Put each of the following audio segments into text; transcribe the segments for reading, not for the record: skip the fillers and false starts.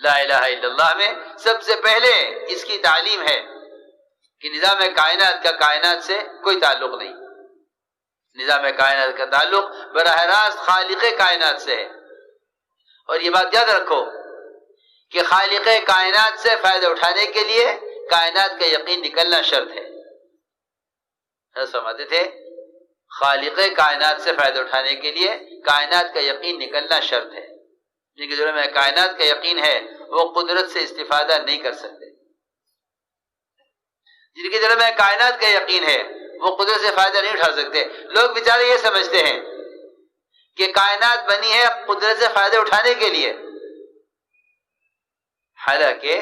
لا الہ الا اللہ میں سب سے پہلے اس کی تعلیم ہے کہ نظام کائنات کا کائنات سے کوئی تعلق نہیں، نظام کائنات کا تعلق براہ راست خالق کائنات سے ہے۔ اور یہ بات یاد رکھو کہ خالق کائنات سے فائدہ اٹھانے کے لیے کائنات کا یقین نکلنا شرط ہے۔ سمجھتے تھے؟ خالق کائنات سے فائدہ اٹھانے کے لیے کائنات کا یقین نکلنا شرط ہے۔ جن کے دلوں میں کائنات کا یقین ہے وہ قدرت سے استفادہ نہیں کر سکتے، جن کے دلوں میں کائنات کا یقین ہے وہ قدرت سے فائدہ نہیں اٹھا سکتے۔ لوگ بیچارے یہ سمجھتے ہیں کہ کائنات بنی ہے قدرت سے فائدہ اٹھانے کے لیے، حالانکہ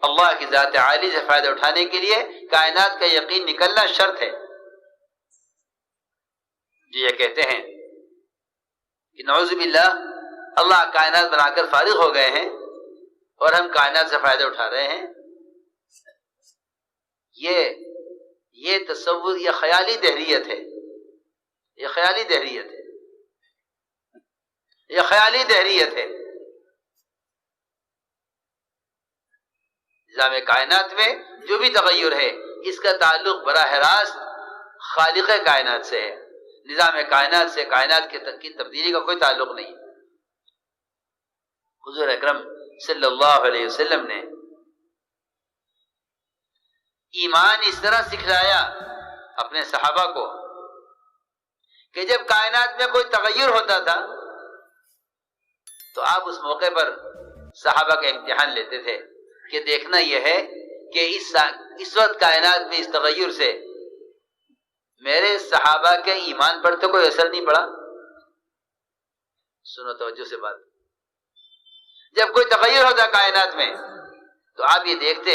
اللہ کی ذات عالی سے فائدہ اٹھانے کے لیے کائنات کا یقین نکلنا شرط ہے۔ جو یہ کہتے ہیں کہ نعوذ باللہ اللہ کائنات بنا کر فارغ ہو گئے ہیں اور ہم کائنات سے فائدہ اٹھا رہے ہیں، یہ تصور، یہ خیالی دہریت ہے، یہ خیالی دہریت ہے، یہ خیالی دہریت ہے۔ نظام کائنات میں جو بھی تغیر ہے اس کا تعلق براہ راست خالق کائنات سے ہے، نظام کائنات سے کائنات کی تبدیلی کا کوئی تعلق نہیں۔ حضور اکرم صلی اللہ علیہ وسلم نے ایمان اس طرح سکھلایا اپنے صحابہ کو کہ جب کائنات میں کوئی تغیر ہوتا تھا تو آپ اس موقع پر صحابہ کا امتحان لیتے تھے کہ دیکھنا یہ ہے کہ اس وقت کائنات میں اس تغیر سے میرے صحابہ کے ایمان پر تو کوئی اثر نہیں پڑا۔ سنو توجہ سے بات، جب کوئی تغیر ہوتا کائنات میں تو آپ یہ دیکھتے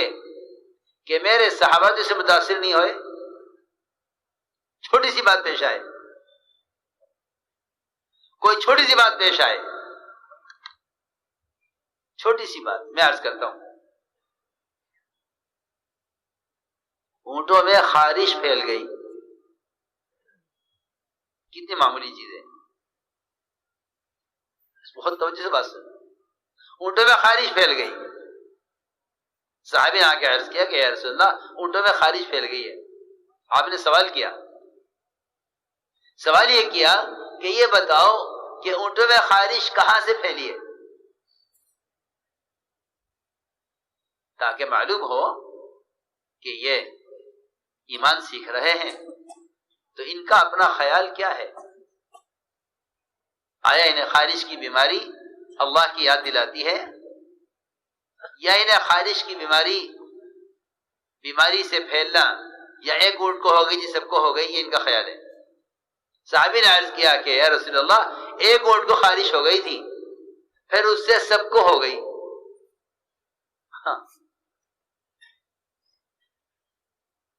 کہ میرے صحابہ تو سے متاثر نہیں ہوئے۔ چھوٹی سی بات پیش آئے، کوئی چھوٹی سی بات پیش آئے، چھوٹی سی بات میں عرض کرتا ہوں، اونٹوں میں خارش پھیل گئی، کتنی معمولی چیز ہے، بہت توجہ سے بات سن۔ اونٹوں میں خارش پھیل گئی، صحابی نے آ کے عرض کیا کہ یا رسول اللہ اونٹوں میں خارش پھیل گئی ہے۔ آپ نے سوال کیا، سوال یہ کیا کہ یہ بتاؤ کہ اونٹوں میں خارش کہاں سے پھیلی ہے، تاکہ معلوم ہو کہ یہ ایمان سیکھ رہے ہیں تو ان کا اپنا خیال کیا ہے۔ آیا انہیں خارش کی بیماری اللہ کی یاد دلاتی ہے یا انہیں خارش کی بیماری سے پھیلنا یا ایک اونٹ کو ہو گئی جی سب کو ہو گئی، یہ ان کا خیال ہے۔ صحابی نے عرض کیا کہ یا رسول اللہ ایک اونٹ کو خارش ہو گئی تھی پھر اس سے سب کو ہو گئی۔ ہاں،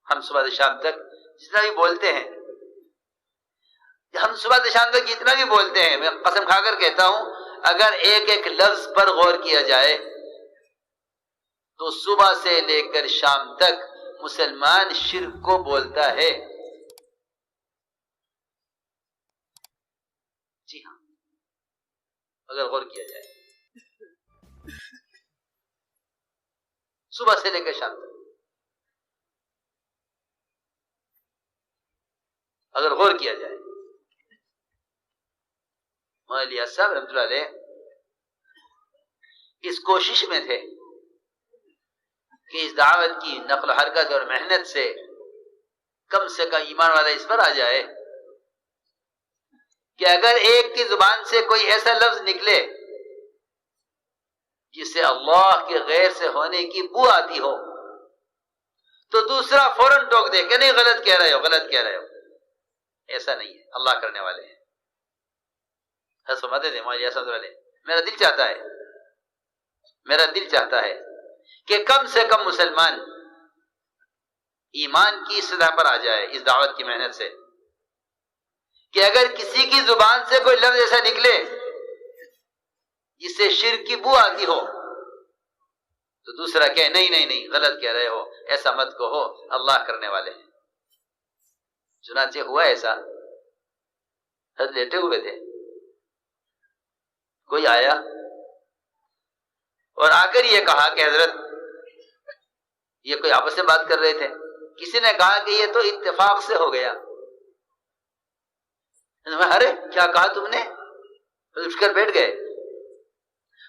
ہم صبح سے شام تک جتنا بھی بولتے ہیں، ہم صبح سے شام تک جتنا بھی بولتے ہیں، میں قسم کھا کر کہتا ہوں اگر ایک ایک لفظ پر غور کیا جائے تو صبح سے لے کر شام تک مسلمان شرک کو بولتا ہے۔ جی ہاں، اگر غور کیا جائے صبح سے لے کر شام تک، اگر غور کیا جائے۔ مولانا الیاس صاحب رحمۃ اللہ علیہ اس کوشش میں تھے کہ اس دعوت کی نقل و حرکت اور محنت سے کم ایمان والا اس پر آ جائے کہ اگر ایک کی زبان سے کوئی ایسا لفظ نکلے جس سے اللہ کے غیر سے ہونے کی بو آتی ہو تو دوسرا فوراً ٹوک دے کہ نہیں غلط کہہ رہے ہو، غلط کہہ رہے ہو۔ ایسا نہیں ہے، اللہ کرنے والے ہیں۔ فرماتے تھے مولانا الیاس والے، میرا دل چاہتا ہے کہ کم سے کم مسلمان ایمان کی سطح پر آ جائے اس دعوت کی محنت سے کہ اگر کسی کی زبان سے کوئی لفظ ایسا نکلے جس سے شرک کی بو آتی ہو تو دوسرا کہے نہیں غلط کہہ رہے ہو، ایسا مت کہو، اللہ کرنے والے ہیں۔ چنانچہ ہوا ایسا، حضرت لیٹے ہوئے تھے، کوئی آیا اور آ کر یہ کہا کہ حضرت، یہ کوئی آپس میں بات کر رہے تھے، کسی نے کہا کہ یہ تو اتفاق سے ہو گیا۔ ارے کیا کہا تم نے؟ اٹھ کر بیٹھ گئے۔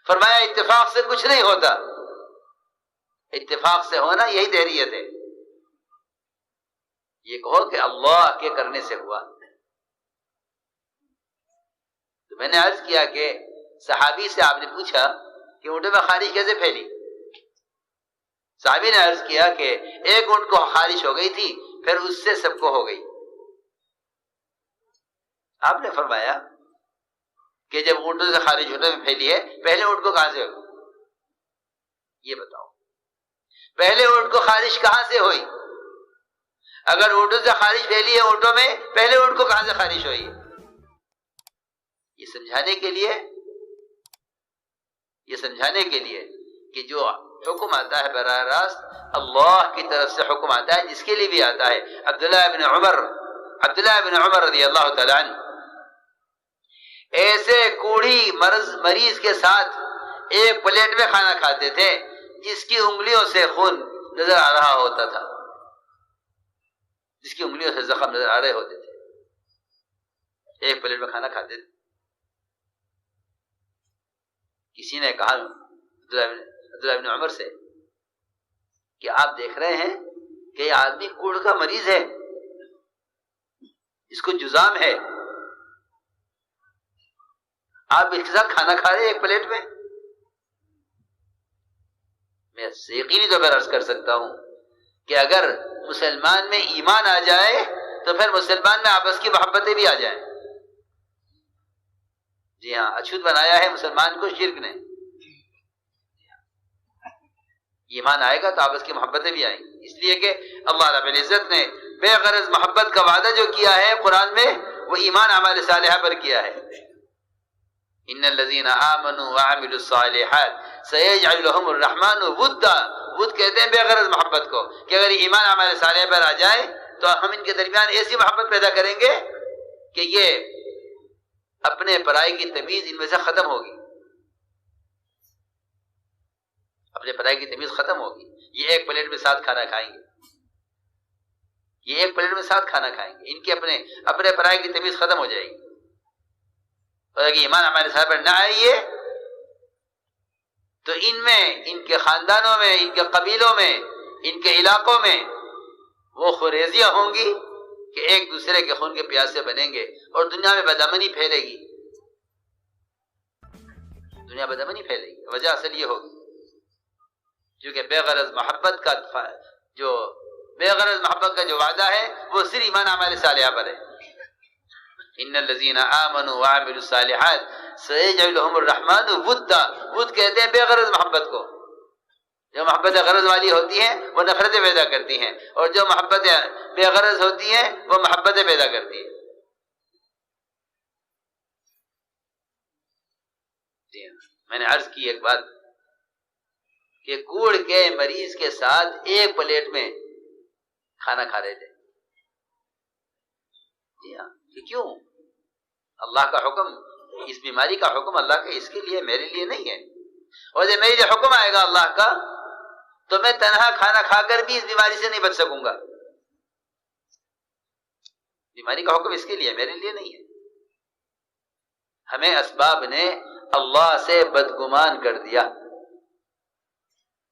فرمایا اتفاق سے کچھ نہیں ہوتا، اتفاق سے ہونا یہی دہریت ہے۔ یہ کہو کہ اللہ کے کرنے سے ہوا۔ تو میں نے عرض کیا کہ صحابی سے آپ نے پوچھا کہ اونٹوں میں خارش کیسے پھیلی؟ صحابی نے عرض کیا کہ ایک اونٹ کو خارش ہو گئی تھی، پھر اس سے سب کو ہو گئی۔ آپ نے فرمایا کہ جب اونٹوں سے خارش اونٹوں میں پھیلی ہے، پہلے اونٹ کو کہاں سے ہوئی؟ یہ بتاؤ، پہلے اونٹ کو خارش کہاں سے ہوئی؟ اگر اونٹوں سے خارش پھیلی ہے اونٹوں میں، پہلے اونٹ کو کہاں سے خارش ہوئی؟ یہ سمجھانے کے لیے کہ جو حکم آتا ہے براہ راست اللہ کی طرف سے حکم آتا ہے، جس کے لیے بھی آتا ہے۔ عبداللہ بن عمر رضی اللہ تعالیٰ عنہ ایسے کوڑھی مریض کے ساتھ ایک پلیٹ میں کھانا کھاتے تھے جس کی انگلیوں سے خون نظر آ رہا ہوتا تھا، جس کی انگلیوں سے زخم نظر آ رہے ہوتے تھے، ایک پلیٹ میں کھانا کھاتے تھے۔ کسی نے کہا عبداللہ بن عمر سے کہ آپ دیکھ رہے ہیں کہ یہ آدمی کوڑھ کا مریض ہے، اس کو جزام ہے، آپ اس کے ساتھ کھانا کھا رہے ہیں ایک پلیٹ میں؟ میں یقینی طور پر عرض کر سکتا ہوں کہ اگر مسلمان میں ایمان آ جائے تو پھر مسلمان میں آپس کی محبتیں بھی آ جائیں۔ جی ہاں، اچھوت بنایا ہے مسلمان کو شرک نے۔ ایمان آئے گا تو آپس کی محبتیں بھی آئیں گی، اس لیے کہ اللہ رب العزت نے بے غرض محبت کا وعدہ جو کیا ہے قرآن میں، وہ ایمان اعمال صالحہ پر کیا ہے۔ ان الذين امنوا وعملوا الصالحات سيجعل لهم الرحمن ودا، ود کہتے ہیں بے غرض محبت کو، کہ اگر ایمان اعمال صالحہ پر آ جائے تو ہم ان کے درمیان ایسی محبت پیدا کریں گے کہ یہ اپنے پرائی کی تمیز ان میں سے ختم ہوگی، اپنے پرائی کی تمیز ختم ہوگی۔ یہ ایک پلیٹ میں ساتھ کھانا کھائیں گے، یہ ایک پلیٹ میں ساتھ کھانا کھائیں گے، ان کی اپنے پرائی کی تمیز ختم ہو جائے گی۔ اور اگر ایمان ہمارے ساتھ پر نہ آئیے تو ان میں، ان کے خاندانوں میں، ان کے قبیلوں میں، ان کے علاقوں میں وہ خریزیاں ہوں گی کہ ایک دوسرے کے خون کے پیاسے بنیں گے، اور دنیا میں بدامنی پھیلے گی، دنیا بدامنی پھیلے گی۔ وجہ اصل یہ ہوگی کیونکہ بے غرض محبت کا جو وعدہ ہے وہ صرف ایمان اعمال صالحہ پر ہے۔ ان الذين امنوا وعملوا الصالحات سيجعل لهم الرحمن ودا، ود کہتے ہیں بے غرض محبت کو۔ جو محبت غرض والی ہوتی ہیں وہ نفرتیں پیدا کرتی ہیں، اور جو محبت بے غرض ہوتی ہیں وہ محبتیں پیدا کرتی ہیں۔ جی ہاں، میں نے عرض کی ایک بات کہ کوڑھ کے مریض کے ساتھ ایک پلیٹ میں کھانا کھا رہے تھے۔ جی ہاں، کہ کیوں؟ اللہ کا حکم، اس بیماری کا حکم اللہ کا اس کے لیے، میرے لیے نہیں ہے۔ اور جب میرے لیے حکم آئے گا اللہ کا تو میں تنہا کھانا کھا کر بھی اس بیماری سے نہیں بچ سکوں گا۔ بیماری کا حکم اس کے لیے، میرے لیے نہیں ہے۔ ہمیں اسباب نے اللہ سے بدگمان کر دیا۔